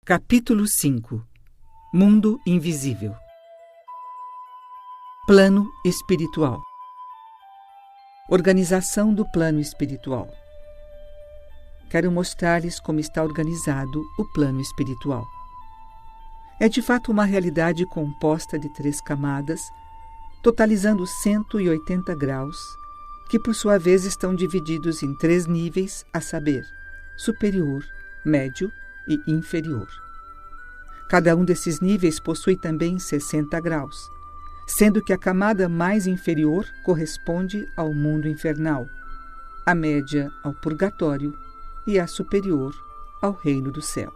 Capítulo 5 Mundo Invisível. Plano Espiritual. Organização do plano espiritual. Quero mostrar-lhes como está organizado o plano espiritual. É de fato uma realidade composta de 3 camadas, totalizando 180 graus, que por sua vez estão divididos em 3 níveis, a saber, superior, médio e inferior. Cada um desses níveis possui também 60 graus, sendo que a camada mais inferior corresponde ao mundo infernal, a média ao purgatório e a superior ao reino do céu.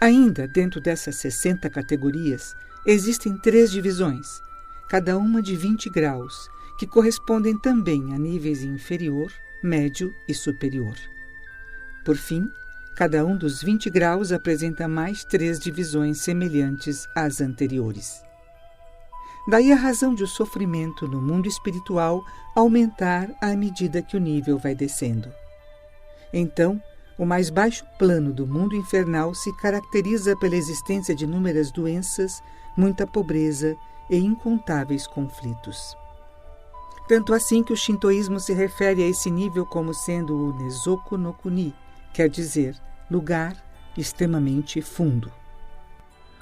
Ainda dentro dessas 60 categorias, existem 3 divisões, cada uma de 20 graus, que correspondem também a níveis inferior, médio e superior. Por fim, cada um dos 20 graus apresenta mais 3 divisões semelhantes às anteriores. Daí a razão de o sofrimento no mundo espiritual aumentar à medida que o nível vai descendo. Então, o mais baixo plano do mundo infernal se caracteriza pela existência de inúmeras doenças, muita pobreza e incontáveis conflitos. Tanto assim que o shintoísmo se refere a esse nível como sendo o Nezoku no Kuni, quer dizer, lugar extremamente fundo.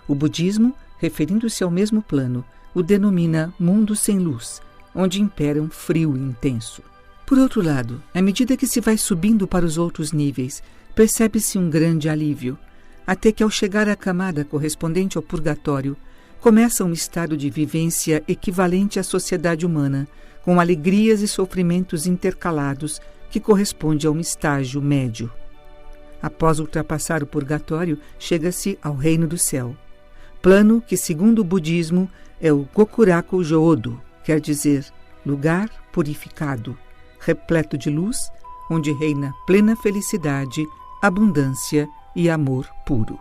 O budismo, referindo-se ao mesmo plano, o denomina mundo sem luz, onde impera um frio intenso. Por outro lado, à medida que se vai subindo para os outros níveis, percebe-se um grande alívio, até que ao chegar à camada correspondente ao purgatório, começa um estado de vivência equivalente à sociedade humana, com alegrias e sofrimentos intercalados, que corresponde a um estágio médio. Após ultrapassar o purgatório, chega-se ao reino do céu. Plano que, segundo o budismo, é o Gokuraku Jōdo, quer dizer, lugar purificado, repleto de luz, onde reina plena felicidade, abundância e amor puro.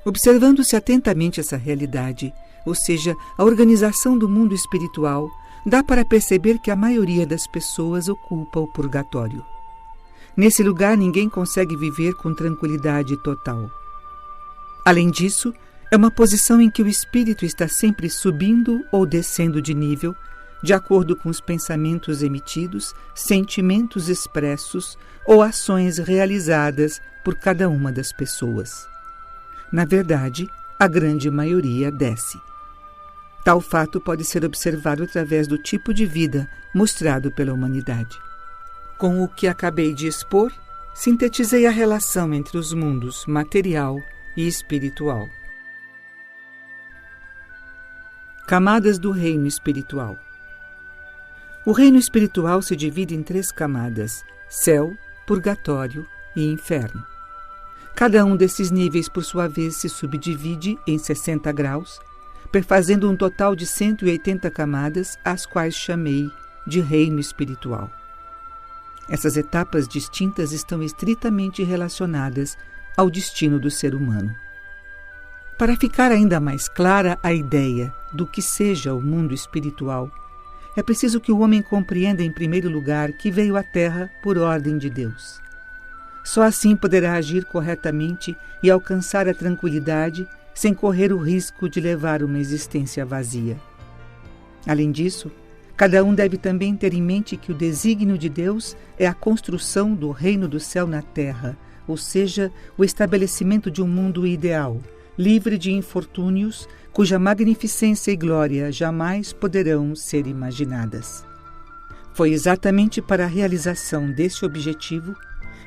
Observando-se atentamente essa realidade, ou seja, a organização do mundo espiritual, dá para perceber que a maioria das pessoas ocupa o purgatório. Nesse lugar ninguém consegue viver com tranquilidade total. Além disso, é uma posição em que o espírito está sempre subindo ou descendo de nível, de acordo com os pensamentos emitidos, sentimentos expressos ou ações realizadas por cada uma das pessoas. Na verdade, a grande maioria desce. Tal fato pode ser observado através do tipo de vida mostrado pela humanidade. Com o que acabei de expor, sintetizei a relação entre os mundos material e espiritual. Camadas do reino espiritual. O reino espiritual se divide em 3 camadas: céu, purgatório e inferno. Cada um desses níveis, por sua vez, se subdivide em 60 graus, perfazendo um total de 180 camadas, as quais chamei de reino espiritual. Essas etapas distintas estão estritamente relacionadas ao destino do ser humano. Para ficar ainda mais clara a ideia do que seja o mundo espiritual, é preciso que o homem compreenda, em primeiro lugar, que veio à Terra por ordem de Deus. Só assim poderá agir corretamente e alcançar a tranquilidade sem correr o risco de levar uma existência vazia. Além disso, cada um deve também ter em mente que o desígnio de Deus é a construção do reino do céu na terra, ou seja, o estabelecimento de um mundo ideal, livre de infortúnios, cuja magnificência e glória jamais poderão ser imaginadas. Foi exatamente para a realização desse objetivo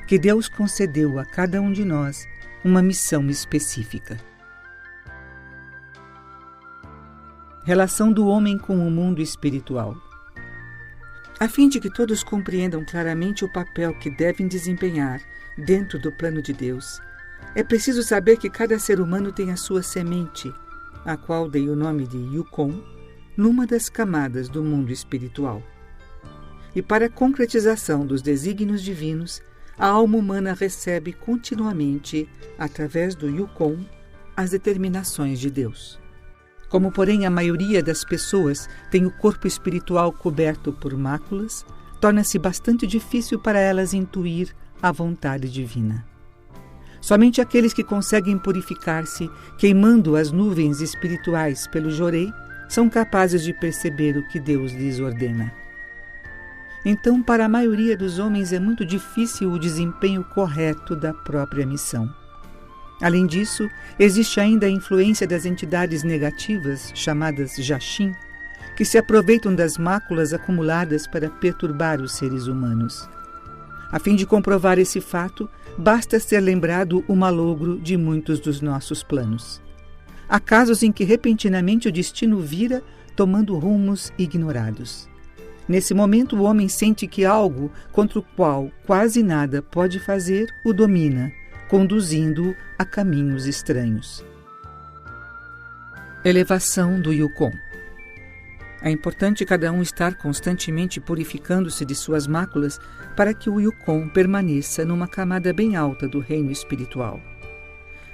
que Deus concedeu a cada um de nós uma missão específica. Relação do homem com o mundo espiritual. A fim de que todos compreendam claramente o papel que devem desempenhar dentro do plano de Deus, é preciso saber que cada ser humano tem a sua semente, a qual dei o nome de Yukon, numa das camadas do mundo espiritual. E para a concretização dos desígnios divinos, a alma humana recebe continuamente, através do Yukon, as determinações de Deus. Como, porém, a maioria das pessoas tem o corpo espiritual coberto por máculas, torna-se bastante difícil para elas intuir a vontade divina. Somente aqueles que conseguem purificar-se, queimando as nuvens espirituais pelo jorei, são capazes de perceber o que Deus lhes ordena. Então, para a maioria dos homens é muito difícil o desempenho correto da própria missão. Além disso, existe ainda a influência das entidades negativas, chamadas Jashin, que se aproveitam das máculas acumuladas para perturbar os seres humanos. A fim de comprovar esse fato, basta ser lembrado o malogro de muitos dos nossos planos. Há casos em que repentinamente o destino vira, tomando rumos ignorados. Nesse momento, o homem sente que algo contra o qual quase nada pode fazer o domina, conduzindo-o a caminhos estranhos. Elevação do Yukon. É importante cada um estar constantemente purificando-se de suas máculas para que o Yukon permaneça numa camada bem alta do reino espiritual.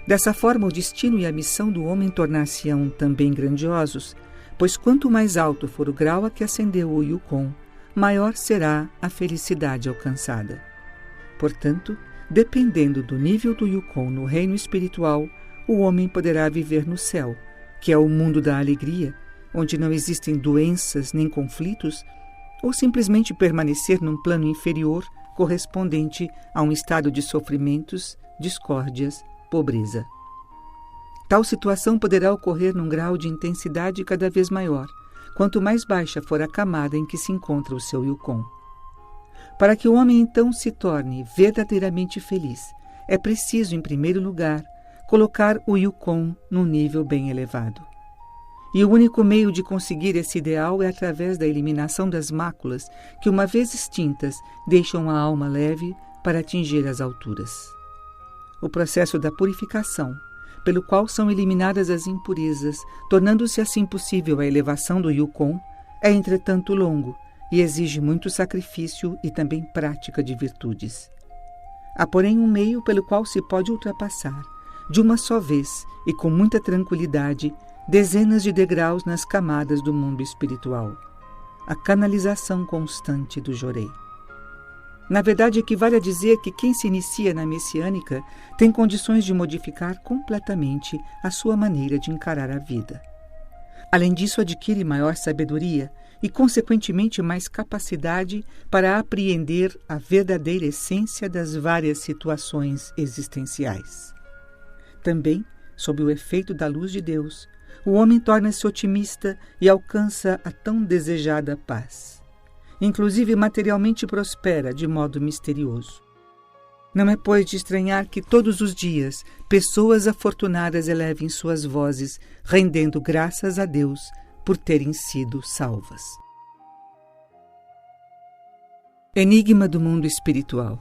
Dessa forma, o destino e a missão do homem tornar-se-ão também grandiosos, pois quanto mais alto for o grau a que ascendeu o Yukon, maior será a felicidade alcançada. Portanto, dependendo do nível do Yukon no reino espiritual, o homem poderá viver no céu, que é o mundo da alegria, onde não existem doenças nem conflitos, ou simplesmente permanecer num plano inferior correspondente a um estado de sofrimentos, discórdias, pobreza. Tal situação poderá ocorrer num grau de intensidade cada vez maior, quanto mais baixa for a camada em que se encontra o seu Yukon. Para que o homem então se torne verdadeiramente feliz, é preciso, em primeiro lugar, colocar o Yukon num nível bem elevado. E o único meio de conseguir esse ideal é através da eliminação das máculas que, uma vez extintas, deixam a alma leve para atingir as alturas. O processo da purificação, pelo qual são eliminadas as impurezas, tornando-se assim possível a elevação do Yukon, é entretanto longo e exige muito sacrifício e também prática de virtudes. Há, porém, um meio pelo qual se pode ultrapassar, de uma só vez e com muita tranquilidade, dezenas de degraus nas camadas do mundo espiritual. A canalização constante do jorei. Na verdade, equivale a dizer que quem se inicia na messiânica tem condições de modificar completamente a sua maneira de encarar a vida. Além disso, adquire maior sabedoria e, consequentemente, mais capacidade para apreender a verdadeira essência das várias situações existenciais. Também, sob o efeito da luz de Deus, o homem torna-se otimista e alcança a tão desejada paz. Inclusive, materialmente prospera de modo misterioso. Não é, pois, de estranhar que todos os dias pessoas afortunadas elevem suas vozes, rendendo graças a Deus por terem sido salvas. Enigma do mundo espiritual.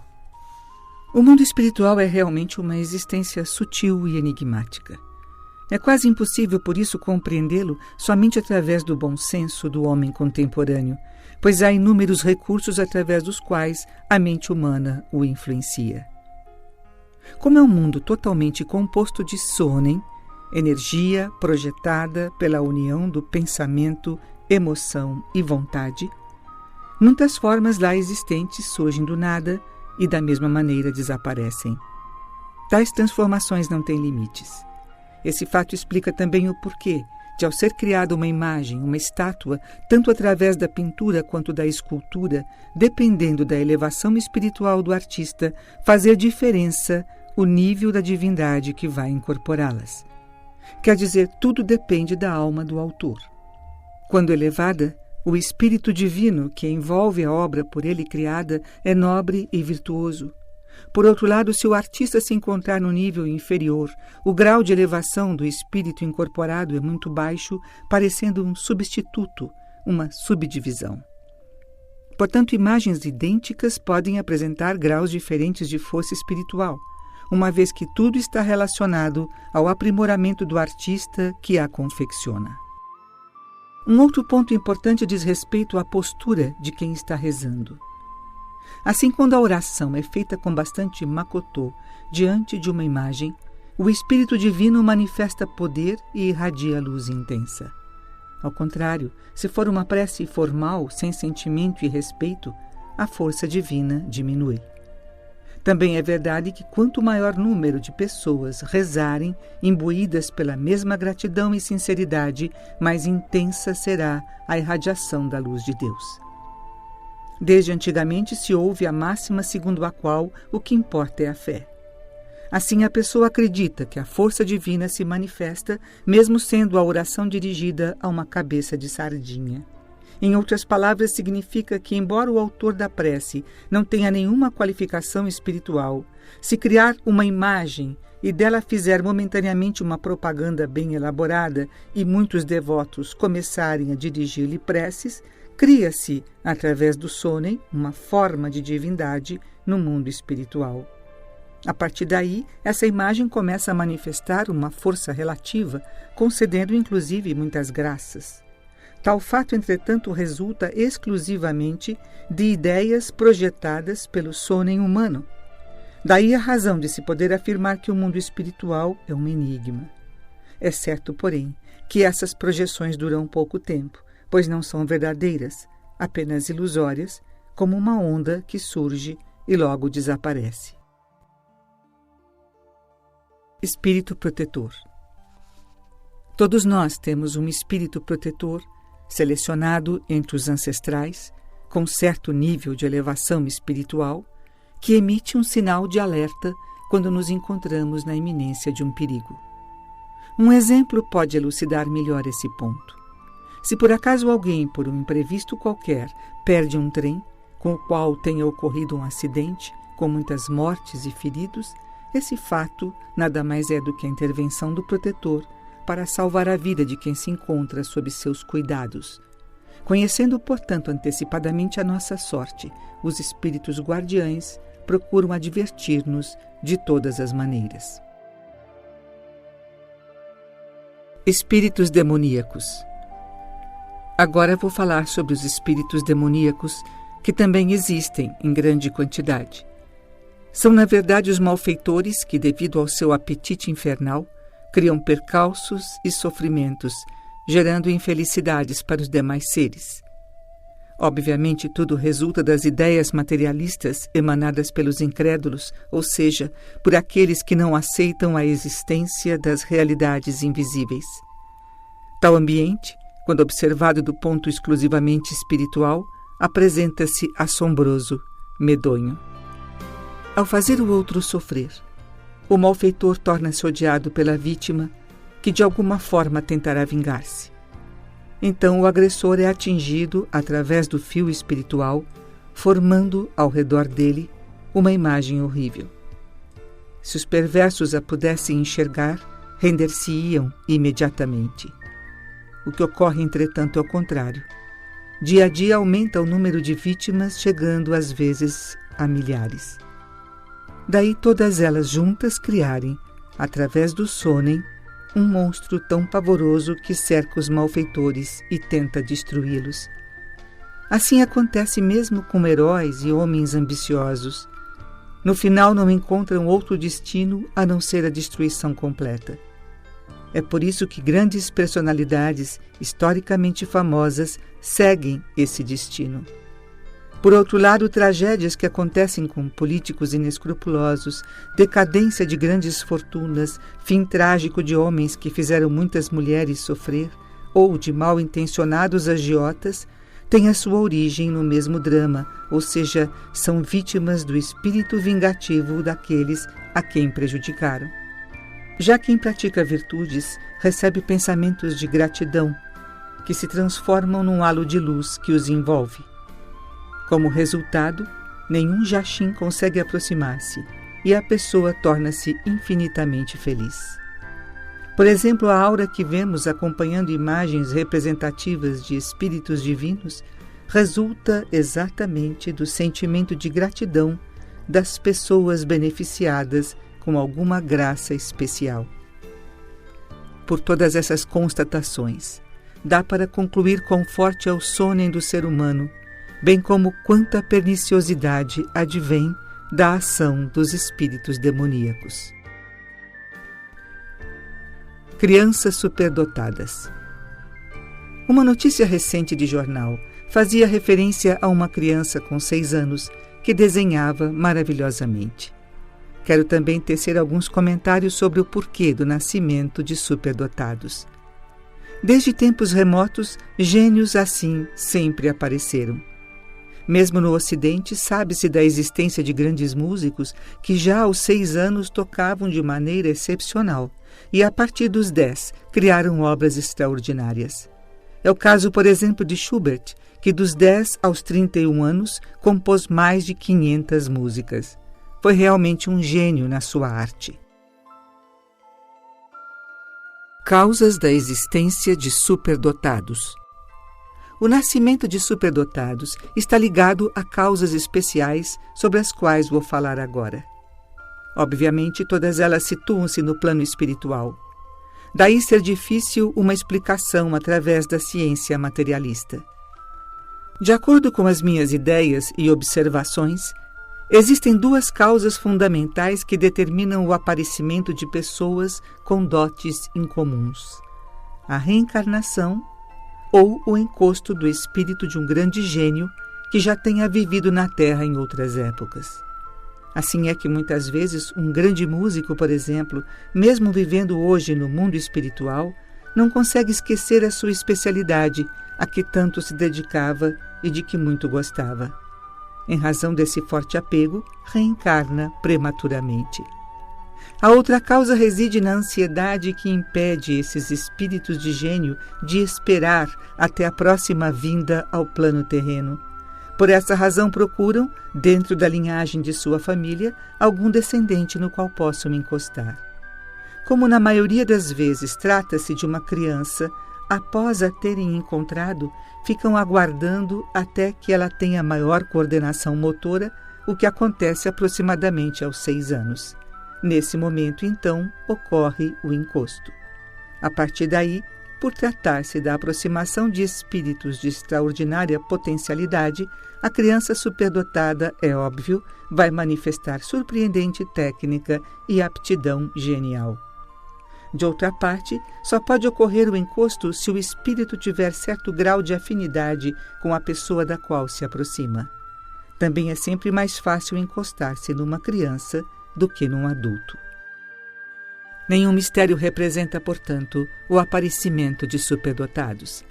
O mundo espiritual é realmente uma existência sutil e enigmática. É quase impossível, por isso, compreendê-lo somente através do bom senso do homem contemporâneo, pois há inúmeros recursos através dos quais a mente humana o influencia. Como é um mundo totalmente composto de sonen, energia projetada pela união do pensamento, emoção e vontade, muitas formas lá existentes surgem do nada e da mesma maneira desaparecem. Tais transformações não têm limites. Esse fato explica também o porquê de, ao ser criada uma imagem, uma estátua, tanto através da pintura quanto da escultura, dependendo da elevação espiritual do artista, fazer diferença o nível da divindade que vai incorporá-las. Quer dizer, tudo depende da alma do autor. Quando elevada, o espírito divino que envolve a obra por ele criada é nobre e virtuoso. Por outro lado, se o artista se encontrar no nível inferior, o grau de elevação do espírito incorporado é muito baixo, parecendo um substituto, uma subdivisão. Portanto, imagens idênticas podem apresentar graus diferentes de força espiritual, uma vez que tudo está relacionado ao aprimoramento do artista que a confecciona. Um outro ponto importante diz respeito à postura de quem está rezando. Assim, quando a oração é feita com bastante makotô diante de uma imagem, o Espírito Divino manifesta poder e irradia luz intensa. Ao contrário, se for uma prece formal, sem sentimento e respeito, a força divina diminui. Também é verdade que quanto maior número de pessoas rezarem, imbuídas pela mesma gratidão e sinceridade, mais intensa será a irradiação da luz de Deus. Desde antigamente se ouve a máxima segundo a qual o que importa é a fé. Assim, a pessoa acredita que a força divina se manifesta, mesmo sendo a oração dirigida a uma cabeça de sardinha. Em outras palavras, significa que, embora o autor da prece não tenha nenhuma qualificação espiritual, se criar uma imagem e dela fizer momentaneamente uma propaganda bem elaborada e muitos devotos começarem a dirigir-lhe preces, cria-se, através do Sônem, uma forma de divindade no mundo espiritual. A partir daí, essa imagem começa a manifestar uma força relativa, concedendo inclusive muitas graças. Tal fato, entretanto, resulta exclusivamente de ideias projetadas pelo Sônem humano. Daí a razão de se poder afirmar que o mundo espiritual é um enigma. É certo, porém, que essas projeções duram pouco tempo, pois não são verdadeiras, apenas ilusórias, como uma onda que surge e logo desaparece. Espírito protetor. Todos nós temos um espírito protetor, selecionado entre os ancestrais, com certo nível de elevação espiritual, que emite um sinal de alerta quando nos encontramos na iminência de um perigo. Um exemplo pode elucidar melhor esse ponto. Se por acaso alguém, por um imprevisto qualquer, perde um trem, com o qual tenha ocorrido um acidente, com muitas mortes e feridos, esse fato nada mais é do que a intervenção do protetor para salvar a vida de quem se encontra sob seus cuidados. Conhecendo, portanto, antecipadamente a nossa sorte, os espíritos guardiães procuram advertir-nos de todas as maneiras. Espíritos demoníacos. Agora vou falar sobre os espíritos demoníacos, que também existem em grande quantidade. São, na verdade, os malfeitores que, devido ao seu apetite infernal, criam percalços e sofrimentos, gerando infelicidades para os demais seres. Obviamente, tudo resulta das ideias materialistas emanadas pelos incrédulos, ou seja, por aqueles que não aceitam a existência das realidades invisíveis. Tal ambiente, quando observado do ponto exclusivamente espiritual, apresenta-se assombroso, medonho. Ao fazer o outro sofrer, o malfeitor torna-se odiado pela vítima, que de alguma forma tentará vingar-se. Então o agressor é atingido através do fio espiritual, formando ao redor dele uma imagem horrível. Se os perversos a pudessem enxergar, render-se-iam imediatamente. O que ocorre, entretanto, é o contrário. Dia a dia aumenta o número de vítimas, chegando às vezes a milhares. Daí todas elas juntas criarem, através do Sônem, um monstro tão pavoroso que cerca os malfeitores e tenta destruí-los. Assim acontece mesmo com heróis e homens ambiciosos. No final não encontram outro destino a não ser a destruição completa. É por isso que grandes personalidades historicamente famosas seguem esse destino. Por outro lado, tragédias que acontecem com políticos inescrupulosos, decadência de grandes fortunas, fim trágico de homens que fizeram muitas mulheres sofrer, ou de mal-intencionados agiotas, têm a sua origem no mesmo drama, ou seja, são vítimas do espírito vingativo daqueles a quem prejudicaram. Já quem pratica virtudes recebe pensamentos de gratidão, que se transformam num halo de luz que os envolve. Como resultado, nenhum jaxim consegue aproximar-se e a pessoa torna-se infinitamente feliz. Por exemplo, a aura que vemos acompanhando imagens representativas de espíritos divinos resulta exatamente do sentimento de gratidão das pessoas beneficiadas com alguma graça especial. Por todas essas constatações, dá para concluir quão forte é o Sônem do ser humano, bem como quanta perniciosidade advém da ação dos espíritos demoníacos. Crianças superdotadas. Uma notícia recente de jornal fazia referência a uma criança com 6 anos que desenhava maravilhosamente. Quero também tecer alguns comentários sobre o porquê do nascimento de superdotados. Desde tempos remotos, gênios assim sempre apareceram. Mesmo no Ocidente, sabe-se da existência de grandes músicos que já aos 6 anos tocavam de maneira excepcional e, a partir dos 10, criaram obras extraordinárias. É o caso, por exemplo, de Schubert, que dos 10 aos 31 anos compôs mais de 500 músicas. Foi realmente um gênio na sua arte. Causas da existência de superdotados. O nascimento de superdotados está ligado a causas especiais sobre as quais vou falar agora. Obviamente, todas elas situam-se no plano espiritual. Daí ser difícil uma explicação através da ciência materialista. De acordo com as minhas ideias e observações, existem 2 causas fundamentais que determinam o aparecimento de pessoas com dotes incomuns: a reencarnação ou o encosto do espírito de um grande gênio que já tenha vivido na Terra em outras épocas. Assim é que muitas vezes um grande músico, por exemplo, mesmo vivendo hoje no mundo espiritual, não consegue esquecer a sua especialidade, a que tanto se dedicava e de que muito gostava. Em razão desse forte apego, reencarna prematuramente. A outra causa reside na ansiedade que impede esses espíritos de gênio de esperar até a próxima vinda ao plano terreno. Por essa razão procuram, dentro da linhagem de sua família, algum descendente no qual possam encostar. Como na maioria das vezes trata-se de uma criança, após a terem encontrado, ficam aguardando até que ela tenha maior coordenação motora, o que acontece aproximadamente aos 6 anos. Nesse momento, então, ocorre o encosto. A partir daí, por tratar-se da aproximação de espíritos de extraordinária potencialidade, a criança superdotada, é óbvio, vai manifestar surpreendente técnica e aptidão genial. De outra parte, só pode ocorrer o encosto se o espírito tiver certo grau de afinidade com a pessoa da qual se aproxima. Também é sempre mais fácil encostar-se numa criança do que num adulto. Nenhum mistério representa, portanto, o aparecimento de superdotados.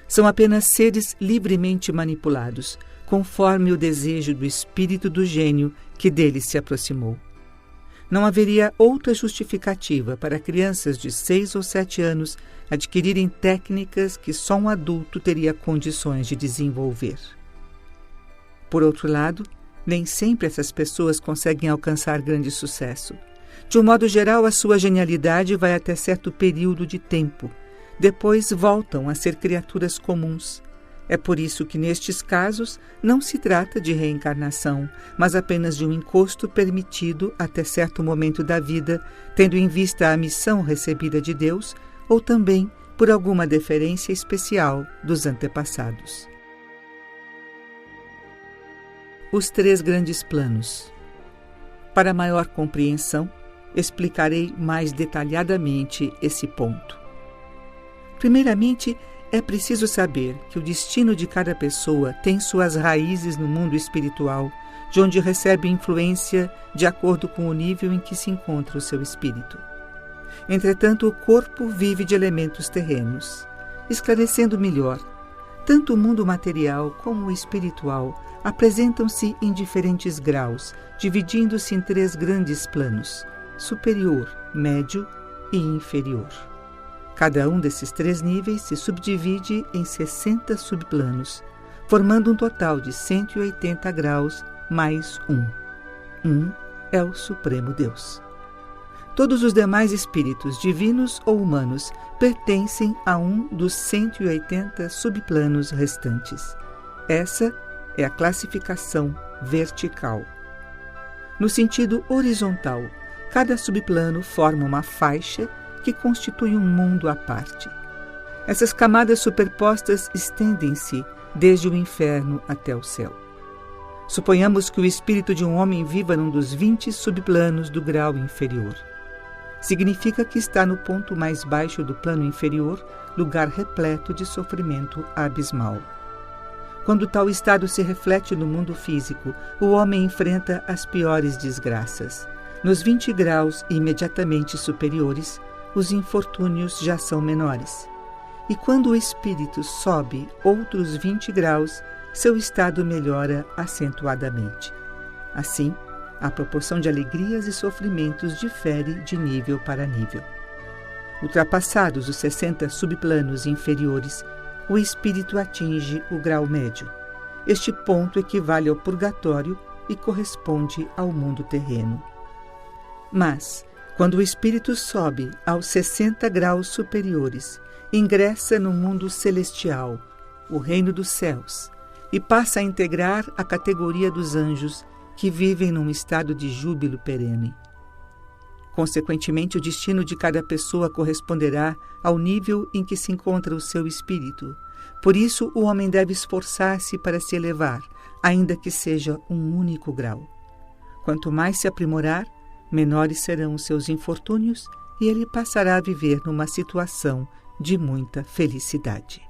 São apenas seres livremente manipulados, conforme o desejo do espírito do gênio que deles se aproximou. Não haveria outra justificativa para crianças de 6 ou 7 anos adquirirem técnicas que só um adulto teria condições de desenvolver. Por outro lado, nem sempre essas pessoas conseguem alcançar grande sucesso. De um modo geral, a sua genialidade vai até certo período de tempo. Depois voltam a ser criaturas comuns. É por isso que, nestes casos, não se trata de reencarnação, mas apenas de um encosto permitido até certo momento da vida, tendo em vista a missão recebida de Deus, ou também por alguma deferência especial dos antepassados. Os 3 grandes planos. Para maior compreensão, explicarei mais detalhadamente esse ponto. Primeiramente, é preciso saber que o destino de cada pessoa tem suas raízes no mundo espiritual, de onde recebe influência de acordo com o nível em que se encontra o seu espírito. Entretanto, o corpo vive de elementos terrenos. Esclarecendo melhor, tanto o mundo material como o espiritual apresentam-se em diferentes graus, dividindo-se em 3 grandes planos: superior, médio e inferior. Cada um desses 3 níveis se subdivide em 60 subplanos, formando um total de 180 graus mais 1. 1 é o Supremo Deus. Todos os demais espíritos, divinos ou humanos, pertencem a um dos 180 subplanos restantes. Essa é a classificação vertical. No sentido horizontal, cada subplano forma uma faixa que constitui um mundo à parte. Essas camadas superpostas estendem-se desde o inferno até o céu. Suponhamos que o espírito de um homem viva num dos 20 subplanos do grau inferior. Significa que está no ponto mais baixo do plano inferior, lugar repleto de sofrimento abismal. Quando tal estado se reflete no mundo físico, o homem enfrenta as piores desgraças. Nos 20 graus imediatamente superiores, os infortúnios já são menores. E quando o espírito sobe outros 20 graus, seu estado melhora acentuadamente. Assim, a proporção de alegrias e sofrimentos difere de nível para nível. Ultrapassados os 60 subplanos inferiores, o espírito atinge o grau médio. Este ponto equivale ao purgatório e corresponde ao mundo terreno. Mas, quando o espírito sobe aos 60 graus superiores, ingressa no mundo celestial, o reino dos céus, e passa a integrar a categoria dos anjos que vivem num estado de júbilo perene. Consequentemente, o destino de cada pessoa corresponderá ao nível em que se encontra o seu espírito. Por isso, o homem deve esforçar-se para se elevar, ainda que seja um único grau. Quanto mais se aprimorar, menores serão os seus infortúnios e ele passará a viver numa situação de muita felicidade.